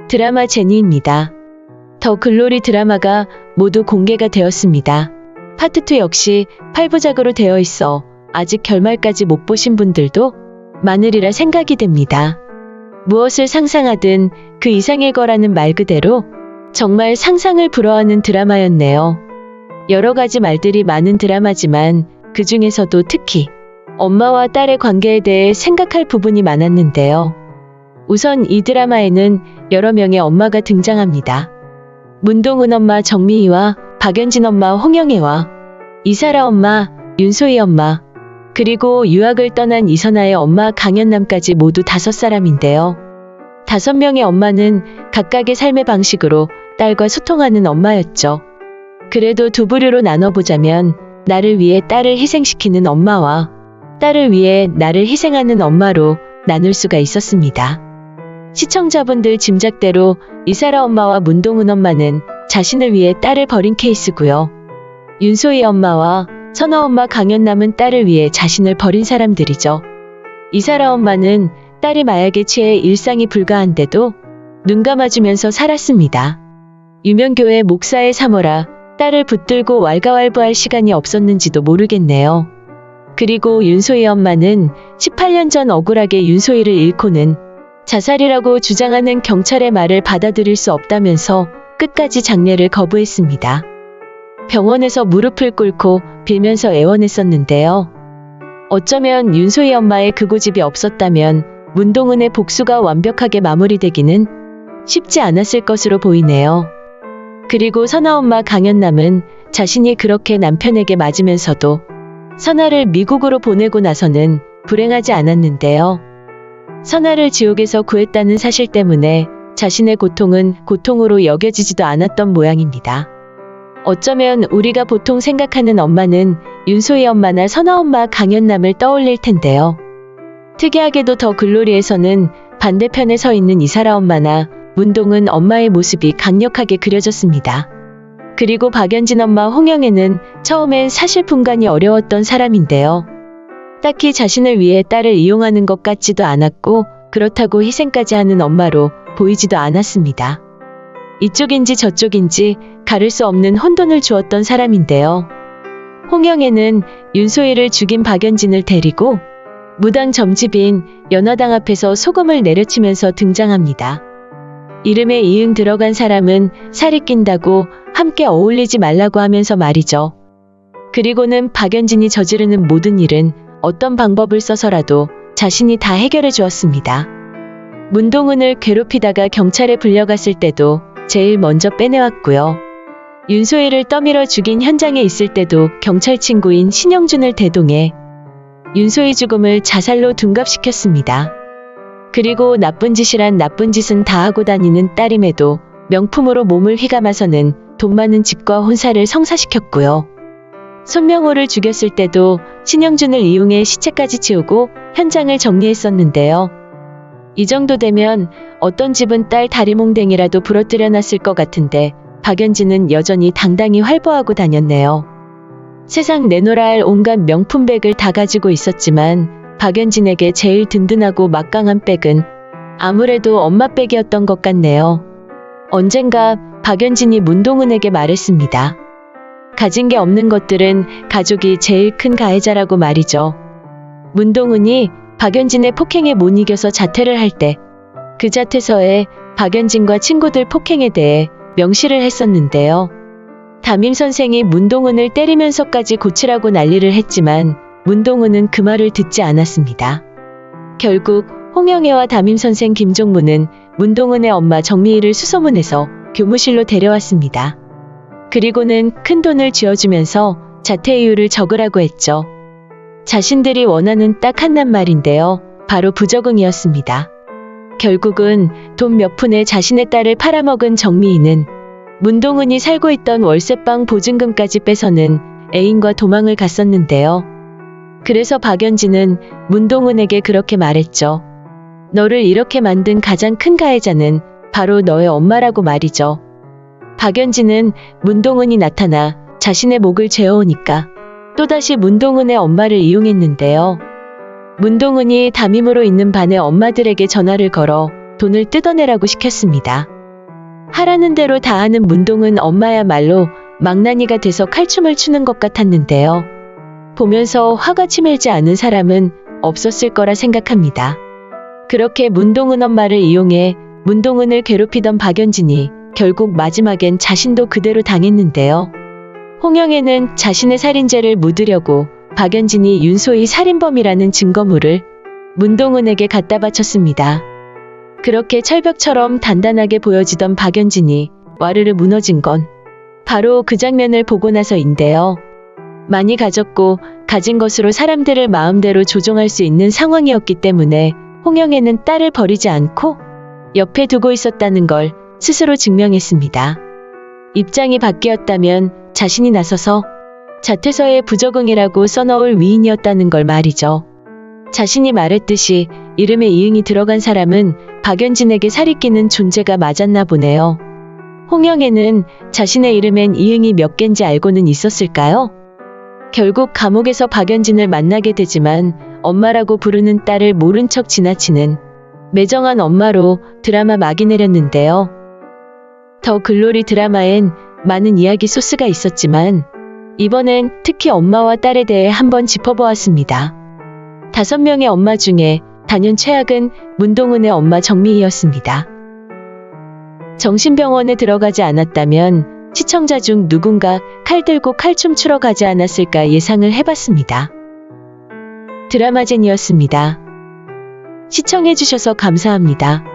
드라마 제니입니다. 더 글로리 드라마가 모두 공개가 되었습니다. 파트 2 역시 8부작으로 되어 있어 아직 결말까지 못 보신 분들도 많으리라 생각이 됩니다. 무엇을 상상하든 그 이상일 거라는 말 그대로 정말 상상을 불허하는 드라마였네요. 여러 가지 말들이 많은 드라마지만 그 중에서도 특히 엄마와 딸의 관계에 대해 생각할 부분이 많았는데요. 우선 이 드라마에는 여러 명의 엄마가 등장합니다. 문동은 엄마 정미희와 박연진 엄마 홍영애와 이사라 엄마, 윤소희 엄마, 그리고 유학을 떠난 이선아의 엄마 강연남까지 모두 5사람인데요. 5명의 엄마는 각각의 삶의 방식으로 딸과 소통하는 엄마였죠. 그래도 두 부류로 나눠보자면 나를 위해 딸을 희생시키는 엄마와 딸을 위해 나를 희생하는 엄마로 나눌 수가 있었습니다. 시청자분들 짐작대로 이사라 엄마와 문동은 엄마는 자신을 위해 딸을 버린 케이스고요. 윤소희 엄마와 선아 엄마 강연남은 딸을 위해 자신을 버린 사람들이죠. 이사라 엄마는 딸이 마약에 취해 일상이 불가한데도 눈 감아주면서 살았습니다. 유명교회 목사의 사모라 딸을 붙들고 왈가왈부할 시간이 없었는지도 모르겠네요. 그리고 윤소희 엄마는 18년 전 억울하게 윤소희를 잃고는 자살이라고 주장하는 경찰의 말을 받아들일 수 없다면서 끝까지 장례를 거부했습니다. 병원에서 무릎을 꿇고 빌면서 애원했었는데요. 어쩌면 윤소희 엄마의 그 고집이 없었다면 문동은의 복수가 완벽하게 마무리되기는 쉽지 않았을 것으로 보이네요. 그리고 선아 엄마 강연남은 자신이 그렇게 남편에게 맞으면서도 선아를 미국으로 보내고 나서는 불행하지 않았는데요. 선아를 지옥에서 구했다는 사실 때문에 자신의 고통은 고통으로 여겨지지도 않았던 모양입니다. 어쩌면 우리가 보통 생각하는 엄마는 윤소희 엄마나 선아 엄마 강연남을 떠올릴 텐데요. 특이하게도 더 글로리에서는 반대편에 서 있는 이사라 엄마나 문동은 엄마의 모습이 강력하게 그려졌습니다. 그리고 박연진 엄마 홍영애는 처음엔 사실 분간이 어려웠던 사람인데요. 딱히 자신을 위해 딸을 이용하는 것 같지도 않았고 그렇다고 희생까지 하는 엄마로 보이지도 않았습니다. 이쪽인지 저쪽인지 가릴 수 없는 혼돈을 주었던 사람인데요. 홍영애는 윤소희를 죽인 박연진을 데리고 무당 점집인 연화당 앞에서 소금을 내려치면서 등장합니다. 이름에 이응 들어간 사람은 살이 낀다고 함께 어울리지 말라고 하면서 말이죠. 그리고는 박연진이 저지르는 모든 일은 어떤 방법을 써서라도 자신이 다 해결해 주었습니다. 문동은을 괴롭히다가 경찰에 불려갔을 때도 제일 먼저 빼내왔고요. 윤소희를 떠밀어 죽인 현장에 있을 때도 경찰 친구인 신영준을 대동해 윤소희 죽음을 자살로 둔갑시켰습니다. 그리고 나쁜 짓이란 나쁜 짓은 다 하고 다니는 딸임에도 명품으로 몸을 휘감아서는 돈 많은 집과 혼사를 성사시켰고요. 손명호를 죽였을 때도 신영준을 이용해 시체까지 치우고 현장을 정리했었는데요. 이 정도 되면 어떤 집은 딸 다리몽댕이라도 부러뜨려 놨을 것 같은데 박연진은 여전히 당당히 활보하고 다녔네요. 세상 내놓으라 할 온갖 명품백을 다 가지고 있었지만 박연진에게 제일 든든하고 막강한 백은 아무래도 엄마 백이었던 것 같네요. 언젠가 박연진이 문동은에게 말했습니다. 가진 게 없는 것들은 가족이 제일 큰 가해자라고 말이죠. 문동은이 박연진의 폭행에 못 이겨서 자퇴를 할 때 그 자퇴서에 박연진과 친구들 폭행에 대해 명시를 했었는데요. 담임 선생이 문동은을 때리면서까지 고치라고 난리를 했지만 문동은은 그 말을 듣지 않았습니다. 결국 홍영애와 담임 선생 김종무는 문동은의 엄마 정미희를 수소문해서 교무실로 데려왔습니다. 그리고는 큰 돈을 쥐어주면서 자퇴 이유를 적으라고 했죠. 자신들이 원하는 딱 한낱 말인데요. 바로 부적응이었습니다. 결국은 돈 몇 푼에 자신의 딸을 팔아먹은 정미희는 문동은이 살고 있던 월세방 보증금까지 빼서는 애인과 도망을 갔었는데요. 그래서 박연진은 문동은에게 그렇게 말했죠. 너를 이렇게 만든 가장 큰 가해자는 바로 너의 엄마라고 말이죠. 박연진은 문동은이 나타나 자신의 목을 죄어오니까 또다시 문동은의 엄마를 이용했는데요. 문동은이 담임으로 있는 반의 엄마들에게 전화를 걸어 돈을 뜯어내라고 시켰습니다. 하라는 대로 다 하는 문동은 엄마야말로 망나니가 돼서 칼춤을 추는 것 같았는데요. 보면서 화가 치밀지 않은 사람은 없었을 거라 생각합니다. 그렇게 문동은 엄마를 이용해 문동은을 괴롭히던 박연진이 결국 마지막엔 자신도 그대로 당했는데요. 홍영애는 자신의 살인죄를 묻으려고 박연진이 윤소희 살인범이라는 증거물을 문동은에게 갖다 바쳤습니다. 그렇게 철벽처럼 단단하게 보여지던 박연진이 와르르 무너진 건 바로 그 장면을 보고 나서인데요. 많이 가졌고 가진 것으로 사람들을 마음대로 조종할 수 있는 상황이었기 때문에 홍영애는 딸을 버리지 않고 옆에 두고 있었다는 걸 스스로 증명했습니다. 입장이 바뀌었다면 자신이 나서서 자퇴서에 부적응이라고 써넣을 위인이었다는 걸 말이죠. 자신이 말했듯이 이름에 이응이 들어간 사람은 박연진에게 살이 끼는 존재가 맞았나 보네요. 홍영애는 자신의 이름엔 이응이 몇 갠지 알고는 있었을까요? 결국 감옥에서 박연진을 만나게 되지만 엄마라고 부르는 딸을 모른 척 지나치는 매정한 엄마로 드라마 막이 내렸는데요. 더 글로리 드라마엔 많은 이야기 소스가 있었지만 이번엔 특히 엄마와 딸에 대해 한번 짚어보았습니다. 5명의 엄마 중에 단연 최악은 문동은의 엄마 정미희였습니다. 정신병원에 들어가지 않았다면 시청자 중 누군가 칼 들고 칼춤 추러 가지 않았을까 예상을 해봤습니다. 드라마젠이었습니다. 시청해주셔서 감사합니다.